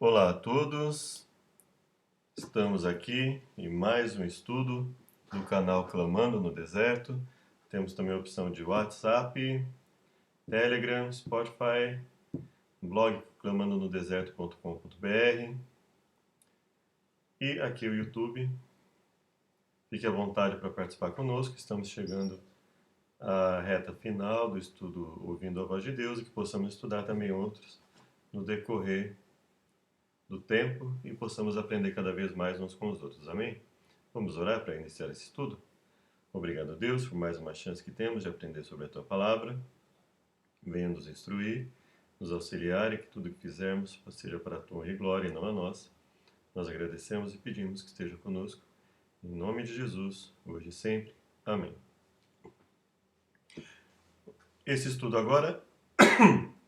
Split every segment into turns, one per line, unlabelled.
Olá a todos, estamos aqui em mais um estudo do canal Clamando no Deserto. Temos também a opção de WhatsApp, Telegram, Spotify, blog clamandonodeserto.com.br e aqui o YouTube. Fique à vontade para participar conosco, estamos chegando à reta final do estudo Ouvindo a Voz de Deus e que possamos estudar também outros no decorrer do tempo e possamos aprender cada vez mais uns com os outros. Amém? Vamos orar para iniciar esse estudo? Obrigado, Deus, por mais uma chance que temos de aprender sobre a Tua Palavra. Venha nos instruir, nos auxiliar e que tudo que fizermos seja para a Tua honra e glória e não a nossa. Nós agradecemos e pedimos que esteja conosco. Em nome de Jesus, hoje e sempre. Amém. Esse estudo agora,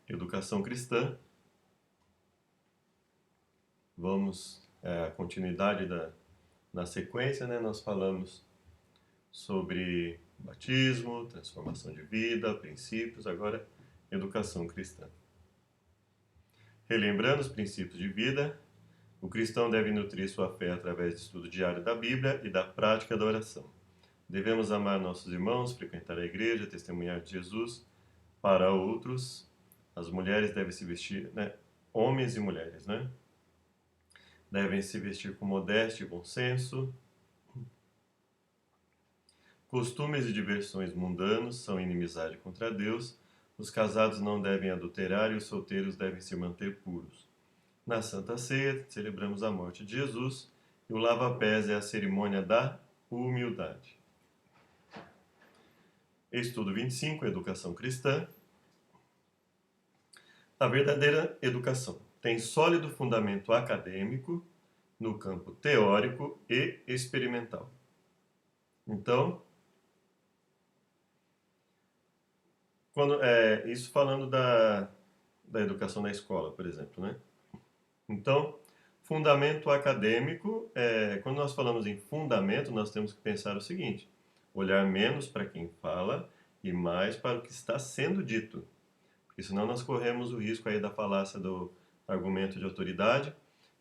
Educação Cristã. Vamos a continuidade na sequência, né? Nós falamos sobre batismo, transformação de vida, princípios, agora educação cristã. Relembrando os princípios de vida, o cristão deve nutrir sua fé através do estudo diário da Bíblia e da prática da oração. Devemos amar nossos irmãos, frequentar a igreja, testemunhar de Jesus para outros. As mulheres devem se vestir, né? Homens e mulheres, né? Devem se vestir com modéstia e bom senso. Costumes e diversões mundanos são inimizade contra Deus. Os casados não devem adulterar e os solteiros devem se manter puros. Na Santa Ceia, celebramos a morte de Jesus e o lava-pés é a cerimônia da humildade. Estudo 25, Educação Cristã. A verdadeira educação tem sólido fundamento acadêmico no campo teórico e experimental. Então, isso falando da educação na escola, por exemplo, né? Então, fundamento acadêmico, quando nós falamos em fundamento, nós temos que pensar o seguinte: olhar menos para quem fala e mais para o que está sendo dito. Porque senão nós corremos o risco aí da falácia do argumento de autoridade,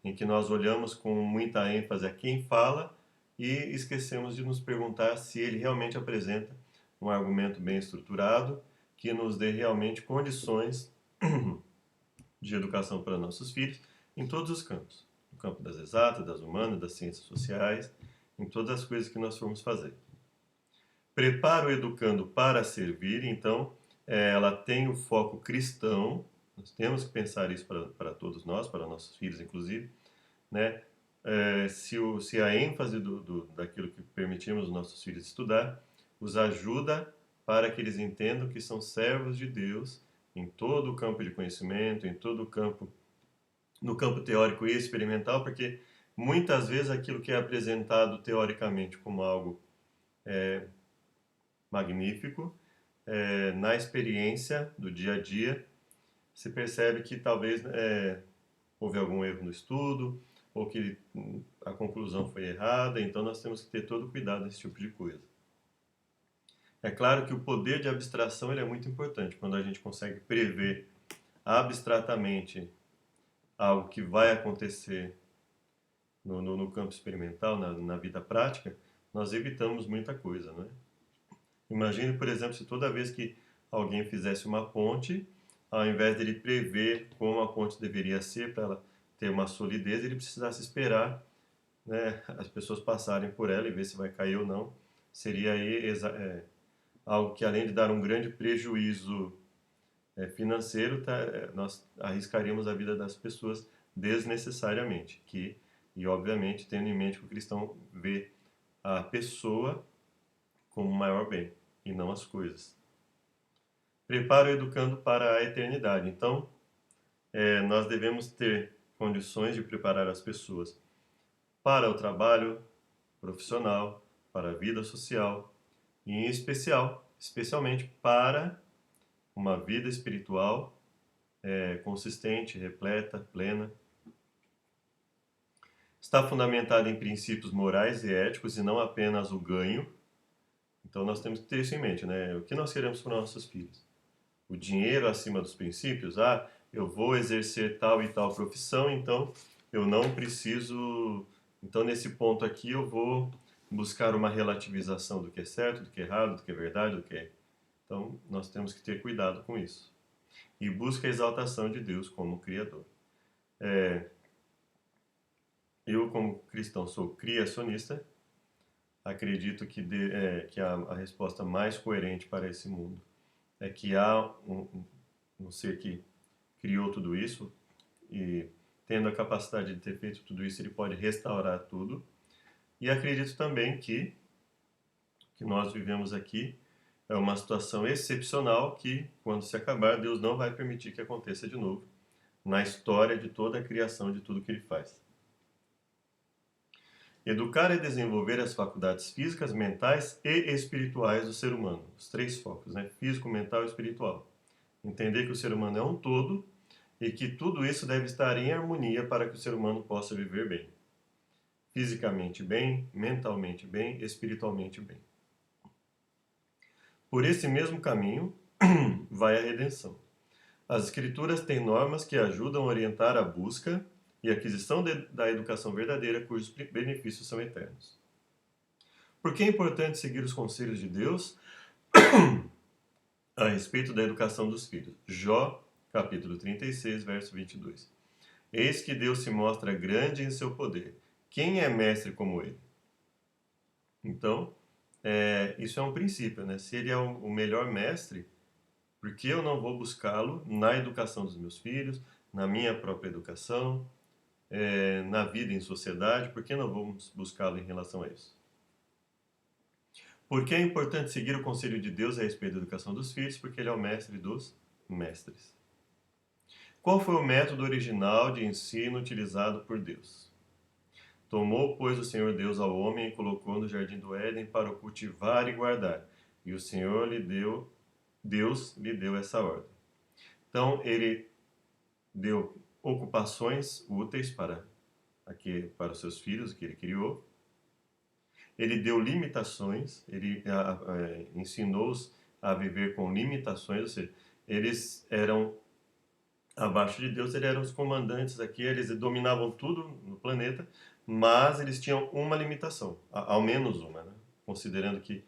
em que nós olhamos com muita ênfase a quem fala e esquecemos de nos perguntar se ele realmente apresenta um argumento bem estruturado, que nos dê realmente condições de educação para nossos filhos em todos os campos. No campo das exatas, das humanas, das ciências sociais, em todas as coisas que nós formos fazer. Prepara o educando para servir, então, ela tem o foco cristão. Nós temos que pensar isso para todos nós, para nossos filhos, inclusive, né? Se a ênfase daquilo que permitimos os nossos filhos estudar os ajuda para que eles entendam que são servos de Deus em todo o campo de conhecimento, em todo o campo, no campo teórico e experimental, porque muitas vezes aquilo que é apresentado teoricamente como algo magnífico, na experiência do dia a dia, se percebe que talvez houve algum erro no estudo, ou que a conclusão foi errada, então nós temos que ter todo cuidado nesse tipo de coisa. É claro que o poder de abstração ele é muito importante, quando a gente consegue prever abstratamente algo que vai acontecer no campo experimental, na vida prática, nós evitamos muita coisa, né? Imagine, por exemplo, se toda vez que alguém fizesse uma ponte, ao invés de ele prever como a ponte deveria ser para ela ter uma solidez, ele precisasse esperar, né, as pessoas passarem por ela e ver se vai cair ou não. Seria aí algo que, além de dar um grande prejuízo financeiro, nós arriscaríamos a vida das pessoas desnecessariamente. E obviamente, tendo em mente que o cristão vê a pessoa como o maior bem, e não as coisas. Prepara o educando para a eternidade. Então, nós devemos ter condições de preparar as pessoas para o trabalho profissional, para a vida social, e em especialmente para uma vida espiritual consistente, repleta, plena. Está fundamentada em princípios morais e éticos e não apenas o ganho. Então nós temos que ter isso em mente, né? O que nós queremos para os nossos filhos? O dinheiro acima dos princípios? eu vou exercer tal e tal profissão, então eu não preciso. Então, nesse ponto aqui, eu vou buscar uma relativização do que é certo, do que é errado, do que é verdade, do que é. Então, nós temos que ter cuidado com isso. E busca a exaltação de Deus como Criador. Eu, como cristão, sou criacionista. Acredito que a resposta mais coerente para esse mundo é que há um ser que criou tudo isso e, tendo a capacidade de ter feito tudo isso, ele pode restaurar tudo. E acredito também que nós vivemos aqui é uma situação excepcional que, quando se acabar, Deus não vai permitir que aconteça de novo na história de toda a criação, de tudo que ele faz. Educar e desenvolver as faculdades físicas, mentais e espirituais do ser humano. Os três focos, né? Físico, mental e espiritual. Entender que o ser humano é um todo e que tudo isso deve estar em harmonia para que o ser humano possa viver bem. Fisicamente bem, mentalmente bem, espiritualmente bem. Por esse mesmo caminho vai a redenção. As escrituras têm normas que ajudam a orientar a busca e aquisição da educação verdadeira, cujos benefícios são eternos. Por que é importante seguir os conselhos de Deus a respeito da educação dos filhos? Jó, capítulo 36, verso 22. Eis que Deus se mostra grande em seu poder. Quem é mestre como ele? Então, isso é um princípio, né? Se ele é o melhor mestre, por que eu não vou buscá-lo na educação dos meus filhos, na minha própria educação, na vida em sociedade? Por que não vamos buscá-lo em relação a isso? Por que é importante seguir o conselho de Deus a respeito da educação dos filhos? Porque ele é o mestre dos mestres. Qual foi o método original de ensino utilizado por Deus? Tomou, pois, o Senhor Deus ao homem e colocou no jardim do Éden para o cultivar e guardar. E o Senhor Deus lhe deu essa ordem. Então, ele deu ocupações úteis para os seus filhos, que ele criou. Ele deu limitações, ele ensinou-os a viver com limitações, ou seja, eles eram abaixo de Deus, eles eram os comandantes aqui, eles dominavam tudo no planeta, mas eles tinham uma limitação, ao menos uma, né? Considerando que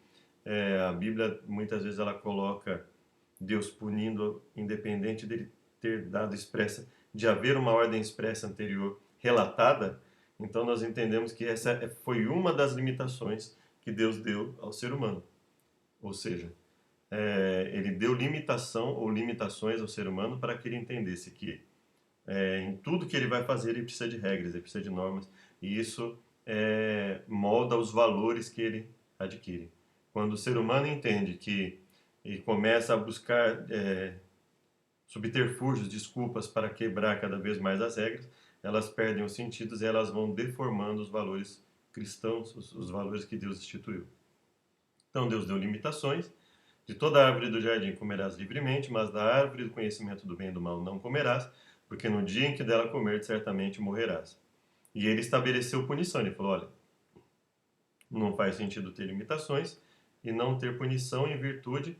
a Bíblia muitas vezes ela coloca Deus punindo, independente dele ter dado expressa, de haver uma ordem expressa anterior relatada. Então nós entendemos que essa foi uma das limitações que Deus deu ao ser humano. Ou seja, ele deu limitação ou limitações ao ser humano para que ele entendesse que em tudo que ele vai fazer ele precisa de regras, ele precisa de normas, e isso molda os valores que ele adquire. Quando o ser humano entende que e começa a buscar subterfúgios, desculpas para quebrar cada vez mais as regras, elas perdem os sentidos e elas vão deformando os valores cristãos, os valores que Deus instituiu. Então Deus deu limitações. De toda árvore do jardim comerás livremente, mas da árvore do conhecimento do bem e do mal não comerás, porque no dia em que dela comer, certamente morrerás. E ele estabeleceu punição. Ele falou, olha, não faz sentido ter limitações e não ter punição em virtude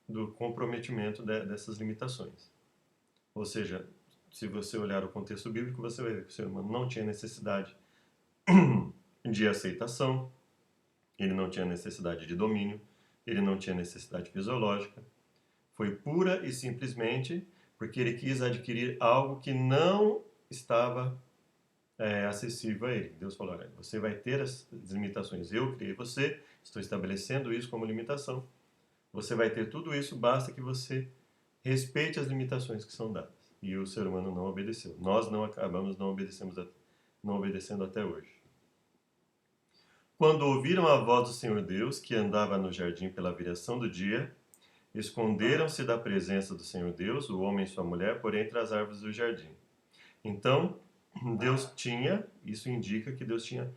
do comprometimento dessas limitações. Ou seja, se você olhar o contexto bíblico, você vai ver que o ser humano não tinha necessidade de aceitação, ele não tinha necessidade de domínio, ele não tinha necessidade fisiológica. Foi pura e simplesmente porque ele quis adquirir algo que não estava acessível a ele. Deus falou, olha, você vai ter as limitações. Eu criei você, estou estabelecendo isso como limitação. Você vai ter tudo isso, basta que você respeite as limitações que são dadas. E o ser humano não obedeceu. Nós não acabamos não obedecendo até hoje. Quando ouviram a voz do Senhor Deus, que andava no jardim pela viração do dia, esconderam-se da presença do Senhor Deus, o homem e sua mulher, por entre as árvores do jardim. Então, Deus tinha, isso indica que Deus tinha,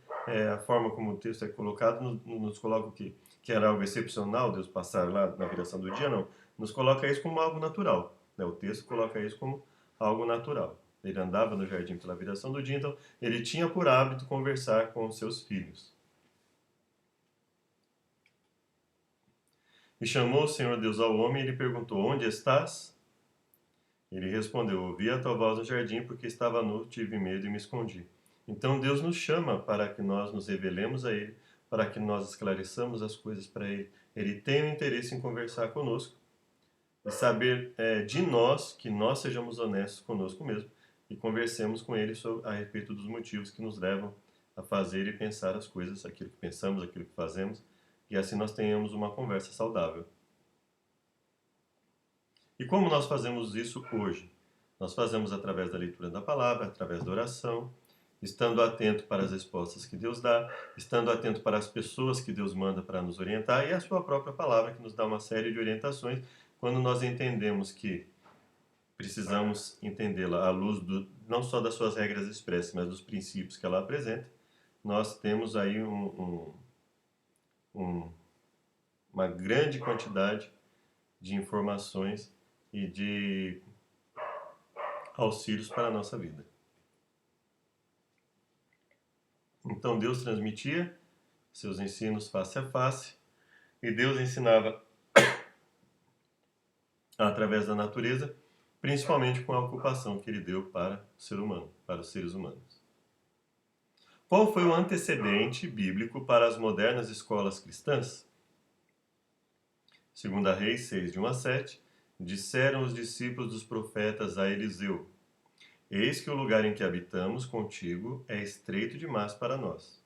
a forma como o texto é colocado, nos coloca o quê? Que era algo excepcional, Deus passar lá na viração do dia, não. Nos coloca isso como algo natural. Né? O texto coloca isso como algo natural. Ele andava no jardim pela viração do dia, então ele tinha por hábito conversar com os seus filhos. E chamou o Senhor Deus ao homem e lhe perguntou, onde estás? Ele respondeu: ouvi a tua voz no jardim porque estava nu, tive medo e me escondi. Então Deus nos chama para que nós nos revelemos a Ele, para que nós esclareçamos as coisas para Ele. Ele tem um interesse em conversar conosco e saber de nós que nós sejamos honestos conosco mesmo e conversemos com Ele a respeito dos motivos que nos levam a fazer e pensar as coisas, aquilo que pensamos, aquilo que fazemos, e assim nós tenhamos uma conversa saudável. E como nós fazemos isso hoje? Nós fazemos através da leitura da palavra, através da oração, estando atento para as respostas que Deus dá, estando atento para as pessoas que Deus manda para nos orientar e a sua própria palavra que nos dá uma série de orientações quando nós entendemos que precisamos entendê-la à luz não só das suas regras expressas, mas dos princípios que ela apresenta. Nós temos aí uma grande quantidade de informações e de auxílios para a nossa vida. Então Deus transmitia seus ensinos face a face e Deus ensinava através da natureza, principalmente com a ocupação que ele deu para o ser humano, para os seres humanos. Qual foi o antecedente bíblico para as modernas escolas cristãs? 2 Reis 6, de 1 a 7, disseram os discípulos dos profetas a Eliseu: eis que o lugar em que habitamos contigo é estreito demais para nós.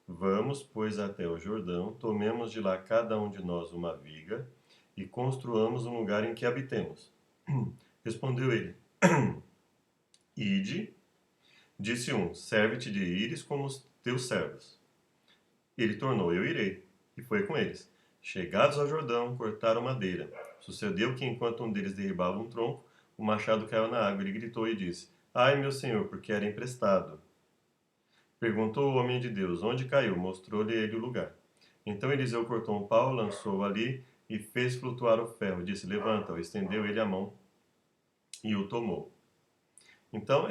Vamos, pois, até o Jordão, tomemos de lá cada um de nós uma viga e construamos um lugar em que habitemos. Respondeu ele: ide. Disse um: serve-te de ires como os teus servos. Ele tornou: eu irei. E foi com eles. Chegados ao Jordão, cortaram madeira. Sucedeu que, enquanto um deles derribava um tronco, o machado caiu na água. Ele gritou e disse: ai, meu senhor, porque era emprestado. Perguntou o homem de Deus: onde caiu? Mostrou-lhe ele o lugar. Então Eliseu cortou um pau, lançou-o ali e fez flutuar o ferro. Disse: levanta-o. Estendeu ele a mão e o tomou. Então,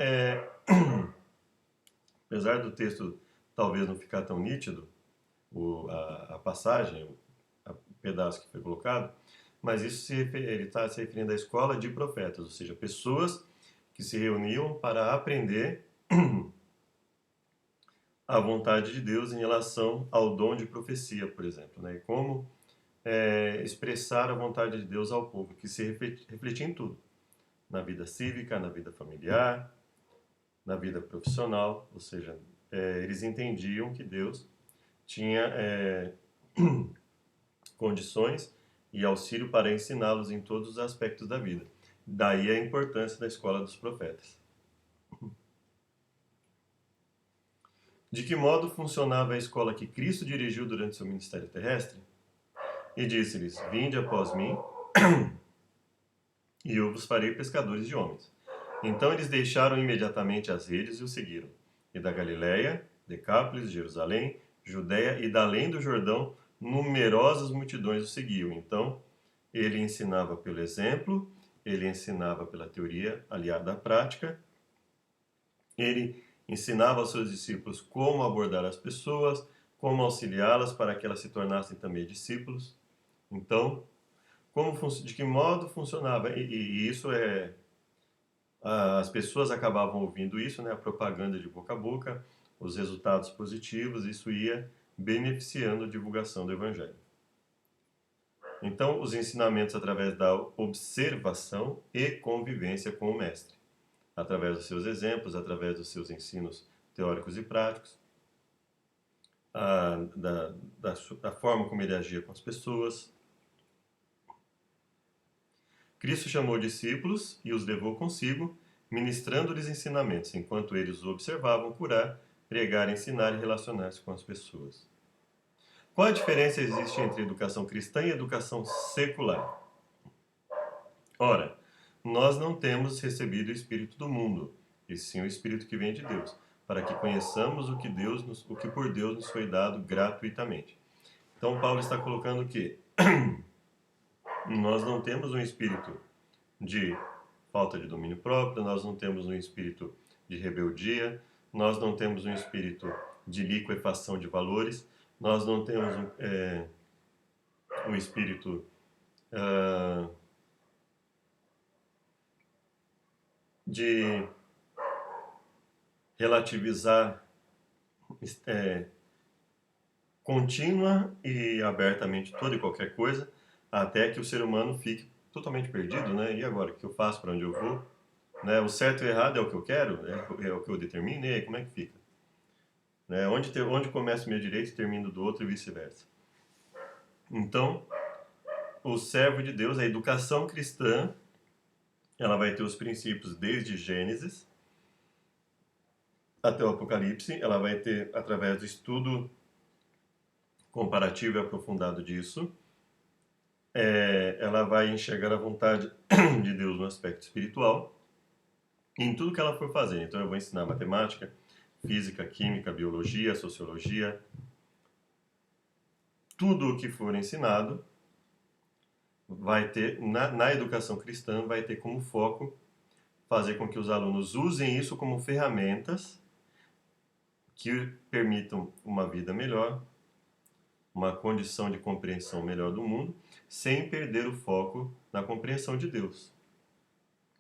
apesar do texto talvez não ficar tão nítido, a passagem, o pedaço que foi colocado, mas ele está se referindo à escola de profetas, ou seja, pessoas que se reuniam para aprender a vontade de Deus em relação ao dom de profecia, por exemplo, né? E como expressar a vontade de Deus ao povo, que se refletia em tudo, na vida cívica, na vida familiar, na vida profissional, ou seja, eles entendiam que Deus tinha condições e auxílio para ensiná-los em todos os aspectos da vida. Daí a importância da escola dos profetas. De que modo funcionava a escola que Cristo dirigiu durante seu ministério terrestre? E disse-lhes: vinde após mim, e eu vos farei pescadores de homens. Então eles deixaram imediatamente as redes e o seguiram. E da Galiléia, Decápolis, Jerusalém, Judéia e da além do Jordão, numerosas multidões o seguiam. Então ele ensinava pelo exemplo, ele ensinava pela teoria aliada à prática, ele ensinava aos seus discípulos como abordar as pessoas, como auxiliá-las para que elas se tornassem também discípulos. Então, de que modo funcionava? E isso as pessoas acabavam ouvindo isso, né? A propaganda de boca a boca, os resultados positivos, isso ia beneficiando a divulgação do Evangelho. Então, os ensinamentos através da observação e convivência com o Mestre, através dos seus exemplos, através dos seus ensinos teóricos e práticos, da forma como ele agia com as pessoas. Cristo chamou discípulos e os levou consigo, ministrando-lhes ensinamentos, enquanto eles o observavam curar, pregar, ensinar e relacionar-se com as pessoas. Qual a diferença existe entre educação cristã e educação secular? Ora, nós não temos recebido o Espírito do mundo, e sim o Espírito que vem de Deus, para que conheçamos o que por Deus nos foi dado gratuitamente. Então Paulo está colocando que nós não temos um espírito de falta de domínio próprio, nós não temos um espírito de rebeldia, nós não temos um espírito de liquefação de valores, nós não temos um espírito de relativizar contínua e abertamente toda e qualquer coisa, até que o ser humano fique totalmente perdido, né? E agora, o que eu faço, para onde eu vou? Né? O certo e o errado é o que eu quero? É o que eu determino? E aí, como é que fica? Né? Onde começa o meu direito e termina do outro e vice-versa. Então, o servo de Deus, a educação cristã, ela vai ter os princípios desde Gênesis até o Apocalipse, ela vai ter, através do estudo comparativo e aprofundado disso, ela vai enxergar a vontade de Deus no aspecto espiritual em tudo que ela for fazer. Então eu vou ensinar matemática, física, química, biologia, sociologia, tudo o que for ensinado vai ter, na educação cristã, vai ter como foco fazer com que os alunos usem isso como ferramentas que permitam uma vida melhor, uma condição de compreensão melhor do mundo, sem perder o foco na compreensão de Deus.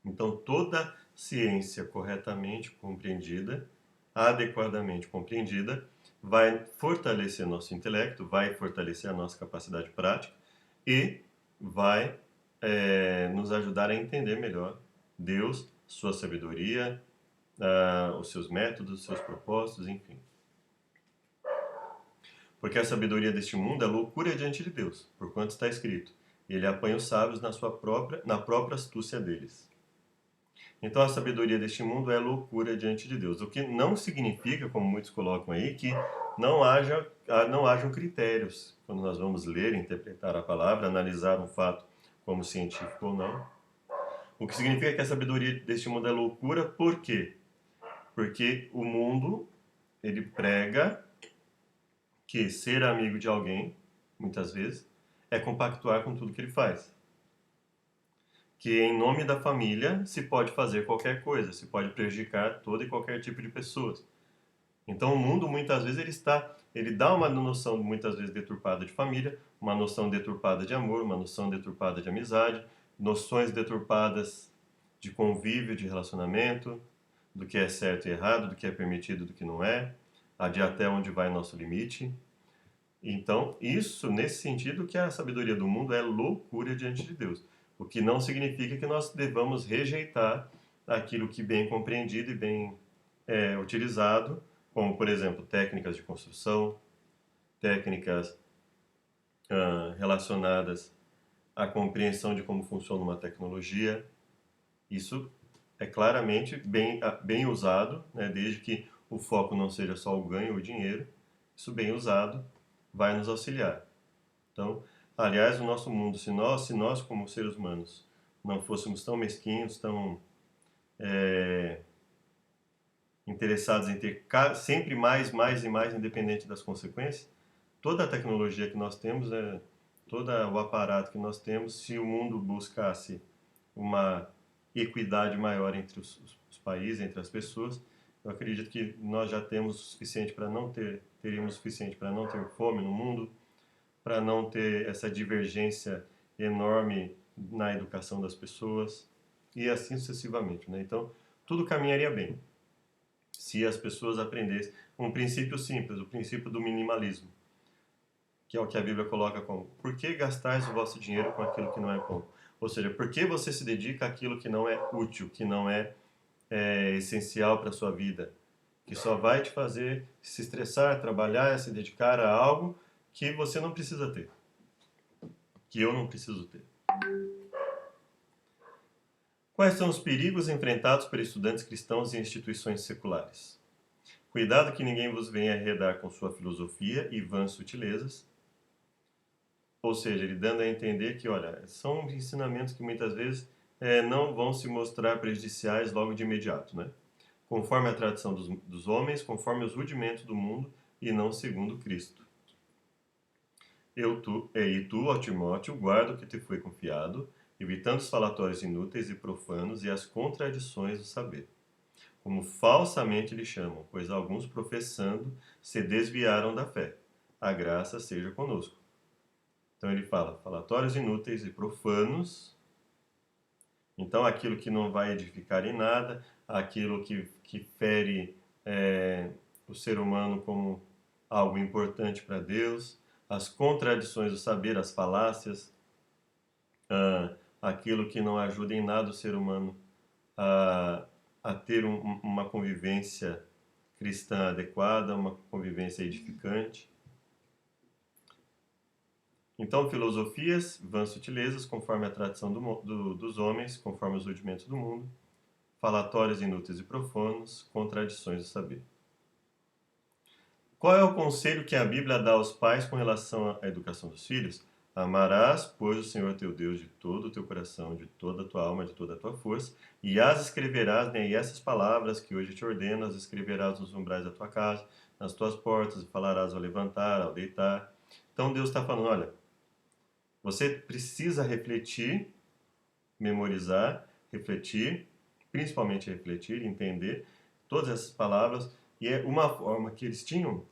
Então, toda ciência corretamente compreendida, adequadamente compreendida, vai fortalecer nosso intelecto, vai fortalecer a nossa capacidade prática e vai nos ajudar a entender melhor Deus, sua sabedoria, os seus métodos, os seus propósitos, enfim. Porque a sabedoria deste mundo é loucura diante de Deus, porquanto está escrito: ele apanha os sábios na própria astúcia deles. Então a sabedoria deste mundo é loucura diante de Deus, o que não significa, como muitos colocam aí, que não hajam critérios quando nós vamos ler, interpretar a palavra, analisar um fato como científico ou não. O que significa que a sabedoria deste mundo é loucura, por quê? Porque o mundo, ele prega que ser amigo de alguém, muitas vezes, é compactuar com tudo que ele faz. Que em nome da família se pode fazer qualquer coisa, se pode prejudicar todo e qualquer tipo de pessoas. Então o mundo muitas vezes ele dá uma noção muitas vezes deturpada de família, uma noção deturpada de amor, uma noção deturpada de amizade, noções deturpadas de convívio, de relacionamento, do que é certo e errado, do que é permitido, do que não é, de até onde vai nosso limite. Então, isso, nesse sentido, que a sabedoria do mundo é loucura diante de Deus. O que não significa que nós devamos rejeitar aquilo que bem compreendido e bem utilizado, como, por exemplo, técnicas de construção, técnicas relacionadas à compreensão de como funciona uma tecnologia. Isso é claramente bem usado, né, desde que o foco não seja só o ganho ou o dinheiro. Isso bem usado vai nos auxiliar. Então, aliás, o nosso mundo, se nós como seres humanos não fôssemos tão mesquinhos, tão interessados em ter sempre mais e mais, independente das consequências, toda a tecnologia que nós temos, todo o aparato que nós temos, se o mundo buscasse uma equidade maior entre os países, entre as pessoas, eu acredito que nós já temos o suficiente para teríamos o suficiente para não ter fome no mundo, para não ter essa divergência enorme na educação das pessoas e assim sucessivamente, né? Então, tudo caminharia bem se as pessoas aprendessem um princípio simples, o princípio do minimalismo, que é o que a Bíblia coloca como: por que gastais o vosso dinheiro com aquilo que não é bom? Ou seja, por que você se dedica àquilo que não é útil, que não é essencial para a sua vida, que só vai te fazer se estressar, trabalhar, se dedicar a algo que você não precisa ter, que eu não preciso ter. Quais são os perigos enfrentados por estudantes cristãos em instituições seculares? Cuidado que ninguém vos venha arredar com sua filosofia e vãs sutilezas. Ou seja, ele dando a entender que, olha, são ensinamentos que muitas vezes não vão se mostrar prejudiciais logo de imediato, né? Conforme a tradição dos homens, conforme os rudimentos do mundo e não segundo Cristo. E tu, ó Timóteo, guarda o que te foi confiado, evitando os falatórios inúteis e profanos e as contradições do saber, como falsamente lhe chamam, pois alguns professando se desviaram da fé. A graça seja conosco. Então ele fala falatórios inúteis e profanos Então, aquilo que não vai edificar em nada, aquilo que fere o ser humano como algo importante para Deus, as contradições do saber, as falácias, aquilo que não ajuda em nada o ser humano a, a ter uma convivência cristã adequada, uma convivência edificante. Então, filosofias, vãs sutilezas, conforme a tradição dos homens, conforme os rudimentos do mundo, falatórios inúteis e profanos, contradições do saber. Qual é o conselho que a Bíblia dá aos pais com relação à educação dos filhos? Amarás, pois, o Senhor teu Deus de todo o teu coração, de toda a tua alma, de toda a tua força, e as escreverás, né, e essas palavras que hoje te ordeno, as escreverás nos umbrais da tua casa, nas tuas portas, e falarás ao levantar, ao deitar. Então Deus está falando, olha, você precisa refletir, memorizar, refletir, principalmente refletir, entender todas essas palavras, e é uma forma que eles tinham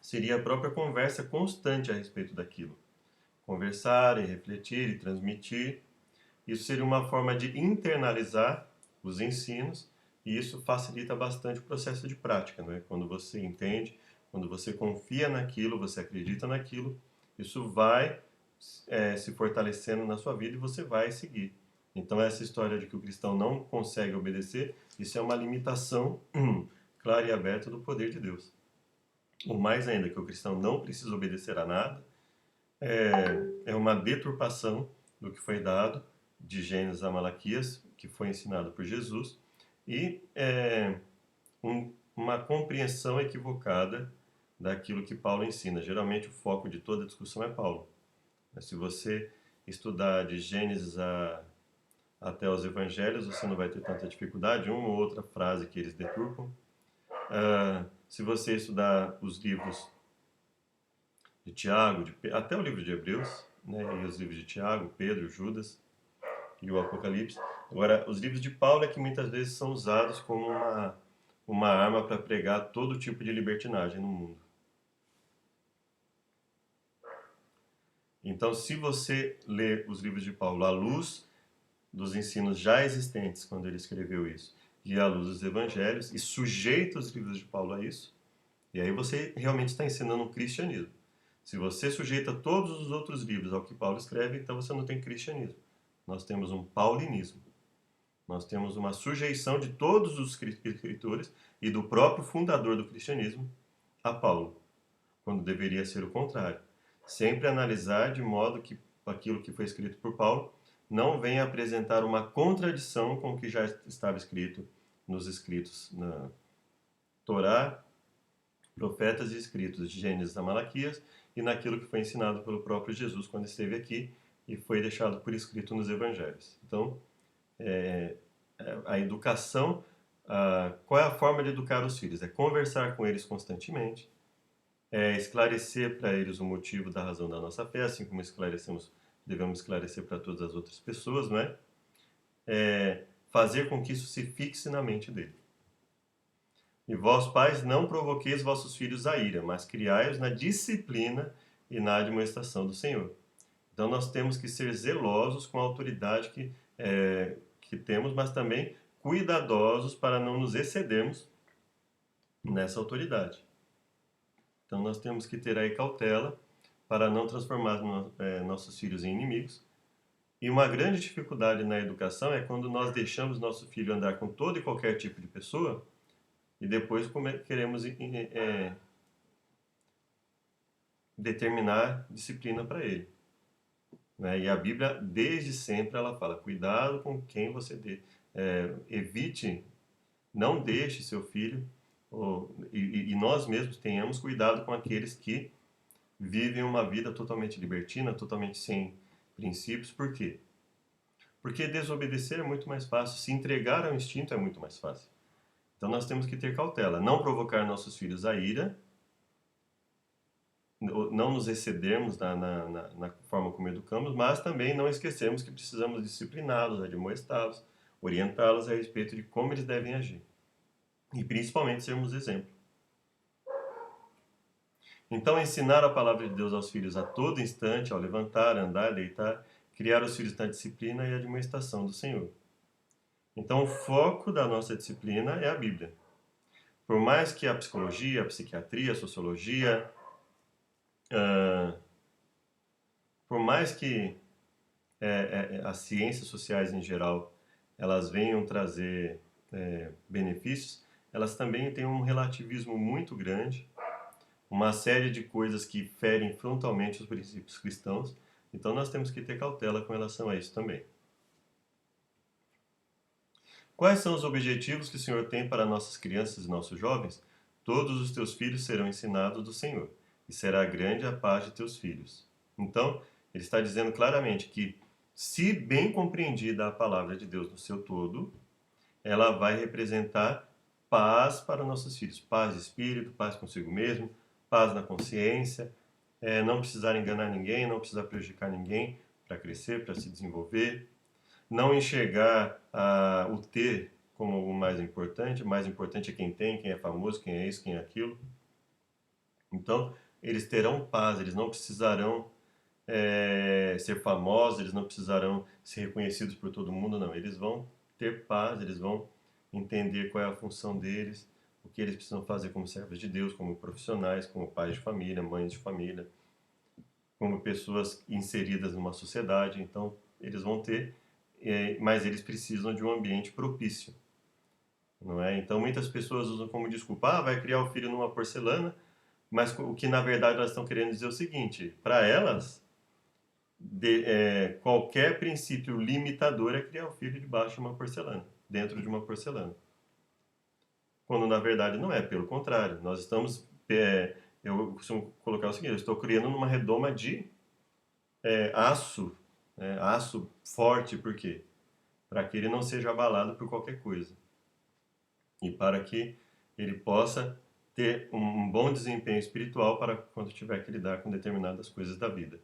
seria a própria conversa constante a respeito daquilo. Conversar e refletir e transmitir. Isso seria uma forma de internalizar os ensinos e isso facilita bastante o processo de prática, não é? Quando você entende, quando você confia naquilo, você acredita naquilo, isso vai se fortalecendo na sua vida e você vai seguir. Então essa história de que o cristão não consegue obedecer, isso é uma limitação clara e aberta do poder de Deus. Ou mais ainda, que o cristão não precisa obedecer a nada, é uma deturpação do que foi dado de Gênesis a Malaquias, que foi ensinado por Jesus, e uma compreensão equivocada daquilo que Paulo ensina. Geralmente o foco de toda a discussão é Paulo. Mas se você estudar de Gênesis até os Evangelhos, você não vai ter tanta dificuldade. Uma ou outra frase que eles deturpam. Se você estudar os livros de Tiago, até o livro de Hebreus, né, e os livros de Tiago, Pedro, Judas e o Apocalipse. Agora, os livros de Paulo é que muitas vezes são usados como uma arma para pregar todo tipo de libertinagem no mundo. Então, se você lê os livros de Paulo à luz dos ensinos já existentes quando ele escreveu isso, e à luz dos evangelhos, e sujeita os livros de Paulo a isso, e aí você realmente está ensinando um cristianismo. Se você sujeita todos os outros livros ao que Paulo escreve, então você não tem cristianismo. Nós temos um paulinismo. Nós temos uma sujeição de todos os escritores e do próprio fundador do cristianismo a Paulo, quando deveria ser o contrário. Sempre analisar de modo que aquilo que foi escrito por Paulo não venha apresentar uma contradição com o que já estava escrito nos escritos na Torá, profetas e escritos de Gênesis a Malaquias e naquilo que foi ensinado pelo próprio Jesus quando esteve aqui e foi deixado por escrito nos evangelhos. Então, a educação, qual é a forma de educar os filhos? É conversar com eles constantemente, esclarecer para eles o motivo da razão da nossa fé, assim como devemos esclarecer para todas as outras pessoas, não é? Fazer com que isso se fixe na mente dele. E vós, pais, não provoqueis vossos filhos a ira, mas criai-os na disciplina e na admoestação do Senhor. Então nós temos que ser zelosos com a autoridade que temos, mas também cuidadosos para não nos excedermos nessa autoridade. Então nós temos que ter aí cautela para não transformar nossos filhos em inimigos. E uma grande dificuldade na educação é quando nós deixamos nosso filho andar com todo e qualquer tipo de pessoa e depois queremos determinar disciplina para ele. Né? E a Bíblia, desde sempre, ela fala, cuidado com quem você evite, não deixe seu filho, e nós mesmos tenhamos cuidado com aqueles que vivem uma vida totalmente libertina, totalmente sem princípios. Por quê? Porque desobedecer é muito mais fácil, se entregar ao instinto é muito mais fácil. Então nós temos que ter cautela, não provocar nossos filhos a ira, não nos excedermos na forma como educamos, mas também não esquecermos que precisamos discipliná-los, admoestá-los, orientá-los a respeito de como eles devem agir. E principalmente sermos exemplo. Então, ensinar a palavra de Deus aos filhos a todo instante, ao levantar, andar, deitar, criar os filhos na disciplina e admoestação do Senhor. Então, o foco da nossa disciplina é a Bíblia. Por mais que a psicologia, a psiquiatria, a sociologia, por mais que as ciências sociais em geral, elas venham trazer benefícios, elas também têm um relativismo muito grande, uma série de coisas que ferem frontalmente os princípios cristãos, então nós temos que ter cautela com relação a isso também. Quais são os objetivos que o Senhor tem para nossas crianças e nossos jovens? Todos os teus filhos serão ensinados do Senhor, e será grande a paz de teus filhos. Então, ele está dizendo claramente que, se bem compreendida a palavra de Deus no seu todo, ela vai representar paz para nossos filhos. Paz de espírito, paz consigo mesmo, paz na consciência, não precisar enganar ninguém, não precisar prejudicar ninguém para crescer, para se desenvolver. Não enxergar o ter como o mais importante é quem é famoso, quem é isso, quem é aquilo. Então, eles terão paz, eles não precisarão ser famosos, eles não precisarão ser reconhecidos por todo mundo, não. Eles vão ter paz, eles vão entender qual é a função deles, o que eles precisam fazer como servos de Deus, como profissionais, como pais de família, mães de família, como pessoas inseridas numa sociedade. Então, eles vão ter, mas eles precisam de um ambiente propício, não é? Então, muitas pessoas usam como desculpa, vai criar o filho numa porcelana, mas o que na verdade elas estão querendo dizer é o seguinte: para elas, qualquer princípio limitador é criar o filho debaixo de uma porcelana, dentro de uma porcelana. Quando na verdade não é, pelo contrário, nós estamos, eu costumo colocar o seguinte: eu estou criando numa redoma de aço, aço forte, por quê? Para que ele não seja abalado por qualquer coisa e para que ele possa ter um bom desempenho espiritual para quando tiver que lidar com determinadas coisas da vida.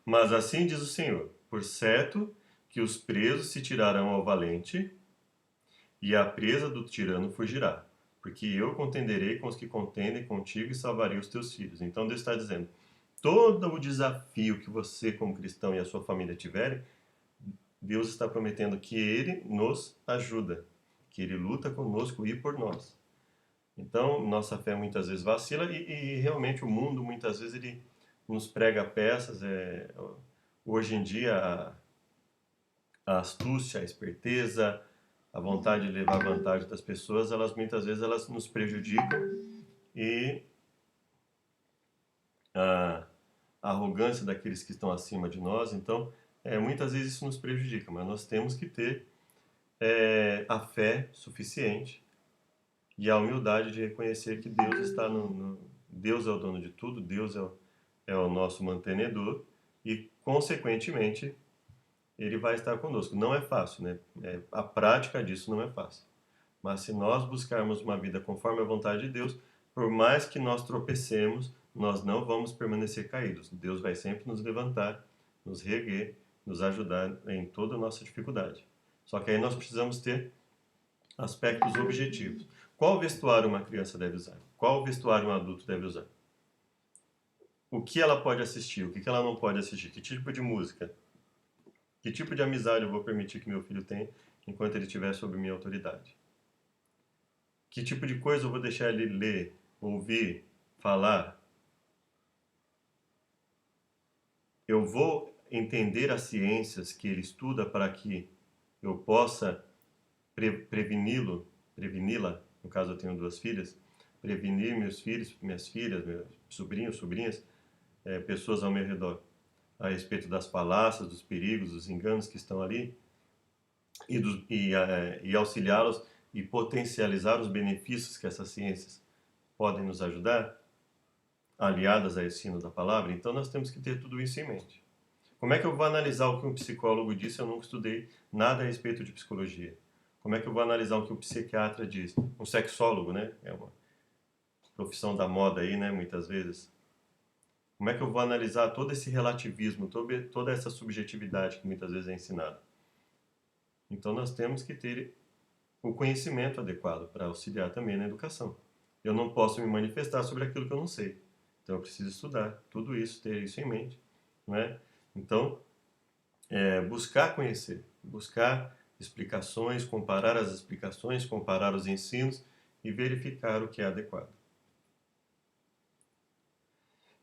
Mas assim diz o Senhor: por certo que os presos se tirarão ao valente, e a presa do tirano fugirá, porque eu contenderei com os que contendem contigo e salvarei os teus filhos. Então Deus está dizendo: todo o desafio que você como cristão e a sua família tiverem, Deus está prometendo que Ele nos ajuda, que Ele luta conosco e por nós. Então, nossa fé muitas vezes vacila e realmente o mundo muitas vezes ele nos prega peças. Hoje em dia, a astúcia, a esperteza, a vontade de levar vantagem das pessoas, elas muitas vezes elas nos prejudicam e a arrogância daqueles que estão acima de nós, então, muitas vezes isso nos prejudica, mas nós temos que ter a fé suficiente e a humildade de reconhecer que Deus está Deus é o dono de tudo, Deus é o nosso mantenedor e, consequentemente, Ele vai estar conosco. Não é fácil, né? A prática disso não é fácil. Mas se nós buscarmos uma vida conforme a vontade de Deus, por mais que nós tropecemos, nós não vamos permanecer caídos. Deus vai sempre nos levantar, nos reerguer, nos ajudar em toda a nossa dificuldade. Só que aí nós precisamos ter aspectos objetivos. Qual vestuário uma criança deve usar? Qual vestuário um adulto deve usar? O que ela pode assistir? O que ela não pode assistir? Que tipo de música? Que tipo de amizade eu vou permitir que meu filho tenha enquanto ele estiver sob minha autoridade? Que tipo de coisa eu vou deixar ele ler, ouvir, falar? Eu vou entender as ciências que ele estuda para que eu possa preveni-la, no caso eu tenho 2 filhas, prevenir meus filhos, minhas filhas, meus sobrinhos, sobrinhas, pessoas ao meu redor, a respeito das falácias, dos perigos, dos enganos que estão ali, e auxiliá-los e potencializar os benefícios que essas ciências podem nos ajudar, aliadas ao ensino da palavra. Então nós temos que ter tudo isso em mente. Como é que eu vou analisar o que um psicólogo disse? Eu nunca estudei nada a respeito de psicologia. Como é que eu vou analisar o que o psiquiatra diz? Um sexólogo, né? É uma profissão da moda aí, né? Muitas vezes. Como é que eu vou analisar todo esse relativismo, toda essa subjetividade que muitas vezes é ensinada? Então nós temos que ter o conhecimento adequado para auxiliar também na educação. Eu não posso me manifestar sobre aquilo que eu não sei. Então eu preciso estudar tudo isso, ter isso em mente né? Então, buscar conhecer, buscar explicações, comparar as explicações, comparar os ensinos e verificar o que é adequado.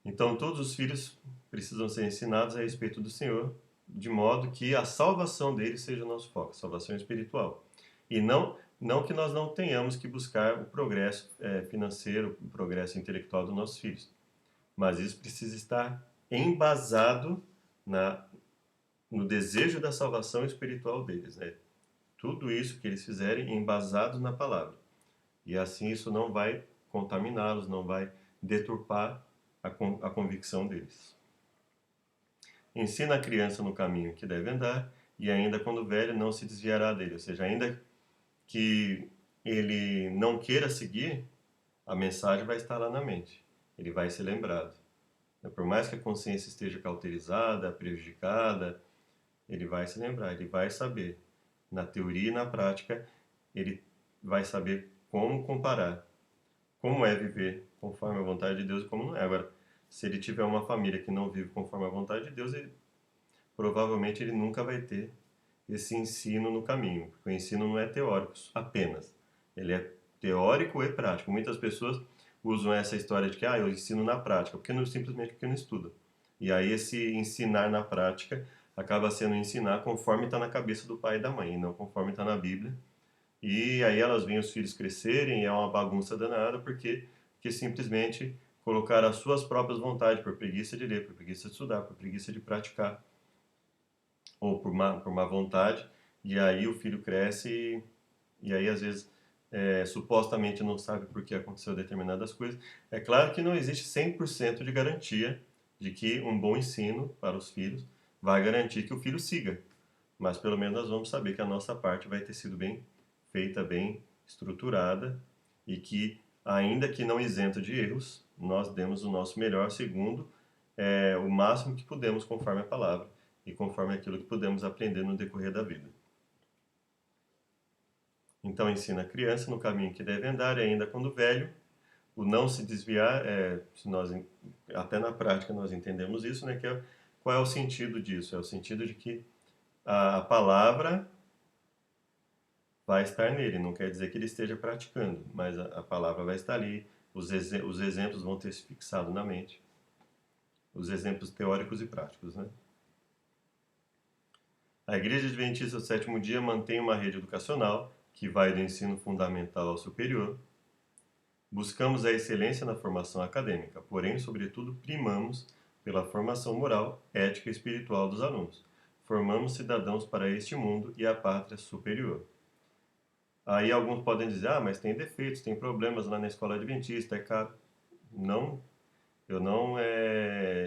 Então, todos os filhos precisam ser ensinados a respeito do Senhor, de modo que a salvação deles seja o nosso foco, salvação espiritual. E não que nós não tenhamos que buscar o progresso financeiro, o progresso intelectual dos nossos filhos, mas isso precisa estar embasado no desejo da salvação espiritual deles, né? Tudo isso que eles fizerem embasado na palavra. E assim isso não vai contaminá-los, não vai deturpar a convicção deles. Ensina a criança no caminho que deve andar, e ainda quando velho não se desviará dele. Ou seja, ainda que ele não queira seguir, a mensagem vai estar lá na mente. Ele vai ser lembrado. Por mais que a consciência esteja cauterizada, prejudicada, ele vai se lembrar, ele vai saber. Na teoria e na prática, ele vai saber como comparar, como é viver conforme a vontade de Deus e como não é. Agora, se ele tiver uma família que não vive conforme a vontade de Deus, provavelmente ele nunca vai ter esse ensino no caminho, porque o ensino não é teórico apenas, ele é teórico e prático. Muitas pessoas usam essa história de que eu ensino na prática, porque não simplesmente porque não estuda. E aí esse ensinar na prática acaba sendo ensinar conforme está na cabeça do pai e da mãe, e não conforme está na Bíblia. E aí elas veem os filhos crescerem e é uma bagunça danada, porque simplesmente colocaram as suas próprias vontades, por preguiça de ler, por preguiça de estudar, por preguiça de praticar, ou por má vontade, e aí o filho cresce e aí às vezes supostamente não sabe por que aconteceu determinadas coisas. É claro que não existe 100% de garantia de que um bom ensino para os filhos vai garantir que o filho siga, mas pelo menos nós vamos saber que a nossa parte vai ter sido bem feita, bem estruturada e que, ainda que não isento de erros, nós demos o nosso melhor segundo o máximo que pudemos conforme a palavra e conforme aquilo que pudemos aprender no decorrer da vida. Então ensina a criança no caminho que deve andar e ainda quando velho, o não se desviar, se nós, até na prática nós entendemos isso, né, qual é o sentido disso? É o sentido de que a palavra vai estar nele, não quer dizer que ele esteja praticando, mas a palavra vai estar ali, os exemplos vão ter se fixado na mente, os exemplos teóricos e práticos, né? A Igreja Adventista do Sétimo Dia mantém uma rede educacional que vai do ensino fundamental ao superior. Buscamos a excelência na formação acadêmica, porém, sobretudo, primamos pela formação moral, ética e espiritual dos alunos. Formamos cidadãos para este mundo e a pátria superior. Aí alguns podem dizer, mas tem defeitos, tem problemas lá na escola adventista, é caro. Não, eu não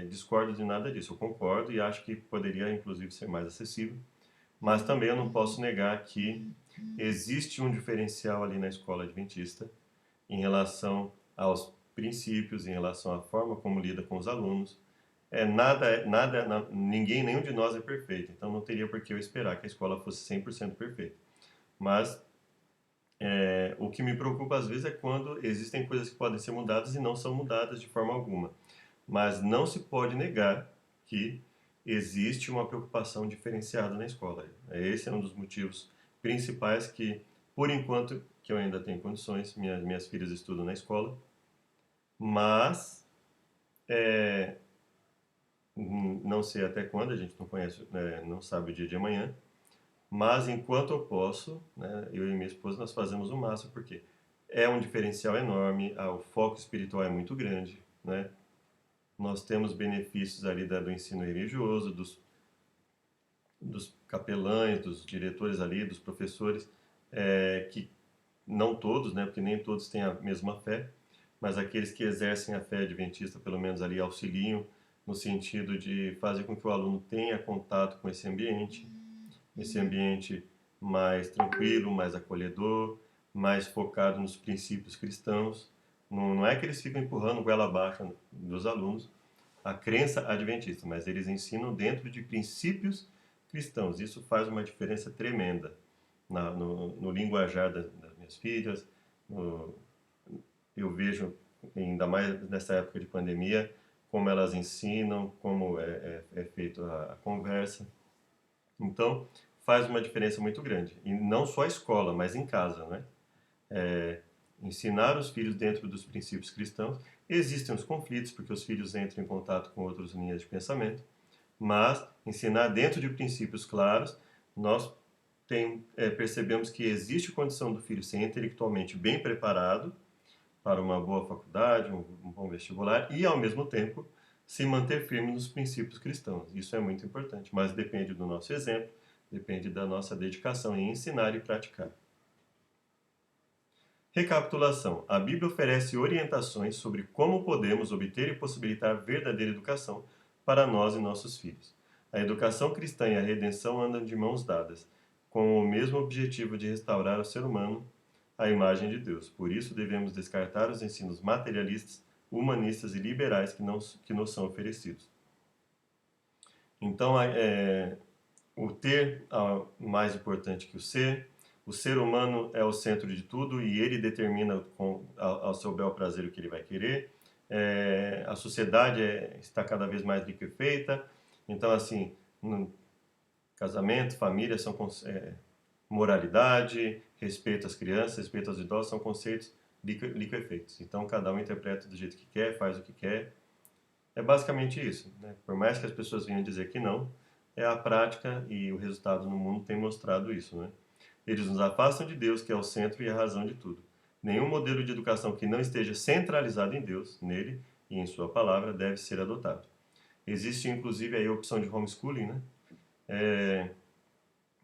discordo de nada disso, eu concordo e acho que poderia, inclusive, ser mais acessível. Mas também eu não posso negar que existe um diferencial ali na escola adventista em relação aos princípios, em relação à forma como lida com os alunos. Ninguém, nenhum de nós é perfeito, então não teria por que eu esperar que a escola fosse 100% perfeita. Mas o que me preocupa às vezes é quando existem coisas que podem ser mudadas e não são mudadas de forma alguma. Mas não se pode negar que existe uma preocupação diferenciada na escola. Esse é um dos motivos principais que, por enquanto, que eu ainda tenho condições, minhas filhas estudam na escola, mas não sei até quando, a gente não conhece, não sabe o dia de amanhã, mas enquanto eu posso, né, eu e minha esposa, nós fazemos o máximo, porque é um diferencial enorme, o foco espiritual é muito grande, né? Nós temos benefícios ali do ensino religioso, dos capelães, dos diretores ali, dos professores, que não todos, né, porque nem todos têm a mesma fé, mas aqueles que exercem a fé adventista, pelo menos ali auxiliam no sentido de fazer com que o aluno tenha contato com esse ambiente mais tranquilo, mais acolhedor, mais focado nos princípios cristãos. Não é que eles ficam empurrando goela abaixo dos alunos a crença adventista, mas eles ensinam dentro de princípios cristãos. Isso faz uma diferença tremenda no linguajar das minhas filhas. Eu vejo, ainda mais nessa época de pandemia, como elas ensinam, como é feita a conversa. Então, faz uma diferença muito grande. E não só a escola, mas em casa, né? Ensinar os filhos dentro dos princípios cristãos. Existem os conflitos, porque os filhos entram em contato com outras linhas de pensamento, mas ensinar dentro de princípios claros, nós percebemos que existe condição do filho ser intelectualmente bem preparado para uma boa faculdade, um bom vestibular e, ao mesmo tempo, se manter firme nos princípios cristãos. Isso é muito importante, mas depende do nosso exemplo, depende da nossa dedicação em ensinar e praticar. Recapitulação. A Bíblia oferece orientações sobre como podemos obter e possibilitar verdadeira educação para nós e nossos filhos. A educação cristã e a redenção andam de mãos dadas, com o mesmo objetivo de restaurar o ser humano à imagem de Deus. Por isso, devemos descartar os ensinos materialistas, humanistas e liberais que nos são oferecidos. Então, o ter é mais importante que o ser humano é o centro de tudo e ele determina ao seu bel prazer o que ele vai querer. A sociedade está cada vez mais liquefeita. Então, assim, casamento, família são moralidade, respeito às crianças, respeito aos idosos são conceitos liquefeitos. Então, cada um interpreta do jeito que quer, faz o que quer. É basicamente isso, né? Por mais que as pessoas venham dizer que não, é a prática e o resultado no mundo tem mostrado isso, né? Eles nos afastam de Deus, que é o centro e a razão de tudo. Nenhum modelo de educação que não esteja centralizado em Deus, nele e em sua palavra, deve ser adotado. Existe inclusive aí a opção de homeschooling, né?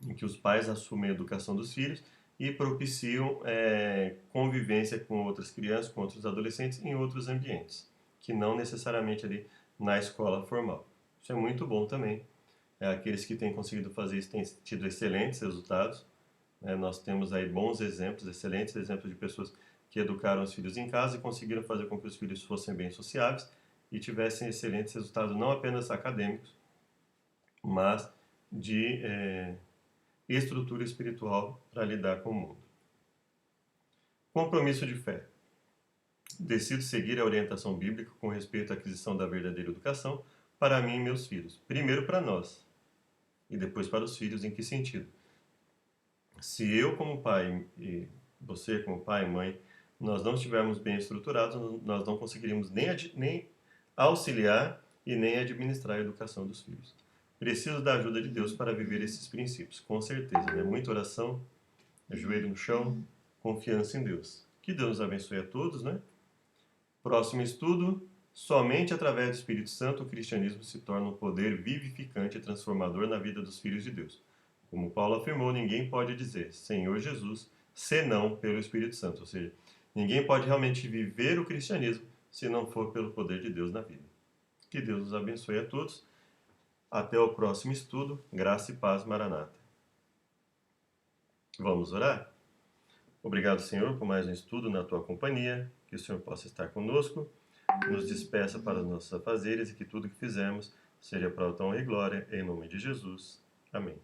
Em que os pais assumem a educação dos filhos e propiciam convivência com outras crianças, com outros adolescentes em outros ambientes, que não necessariamente ali na escola formal. Isso é muito bom também. Aqueles que têm conseguido fazer isso têm tido excelentes resultados. Nós temos aí bons exemplos, excelentes exemplos de pessoas que educaram os filhos em casa e conseguiram fazer com que os filhos fossem bem sociáveis e tivessem excelentes resultados, não apenas acadêmicos, mas de estrutura espiritual para lidar com o mundo. Compromisso de fé. Decido seguir a orientação bíblica com respeito à aquisição da verdadeira educação para mim e meus filhos. Primeiro para nós e depois para os filhos. Em que sentido? Se eu como pai e você como pai e mãe, nós não estivermos bem estruturados, nós não conseguiríamos nem auxiliar e nem administrar a educação dos filhos. Preciso da ajuda de Deus para viver esses princípios, com certeza. Né? Muita oração, joelho no chão, confiança em Deus. Que Deus nos abençoe a todos, né? Próximo estudo. Somente através do Espírito Santo o cristianismo se torna um poder vivificante e transformador na vida dos filhos de Deus. Como Paulo afirmou, ninguém pode dizer Senhor Jesus senão pelo Espírito Santo. Ou seja, ninguém pode realmente viver o cristianismo se não for pelo poder de Deus na vida. Que Deus nos abençoe a todos. Até o próximo estudo. Graça e paz, Maranata. Vamos orar? Obrigado, Senhor, por mais um estudo na Tua companhia. Que o Senhor possa estar conosco. Nos despeça para os nossos afazeres e que tudo que fizermos seja para a tua honra e glória. Em nome de Jesus. Amém.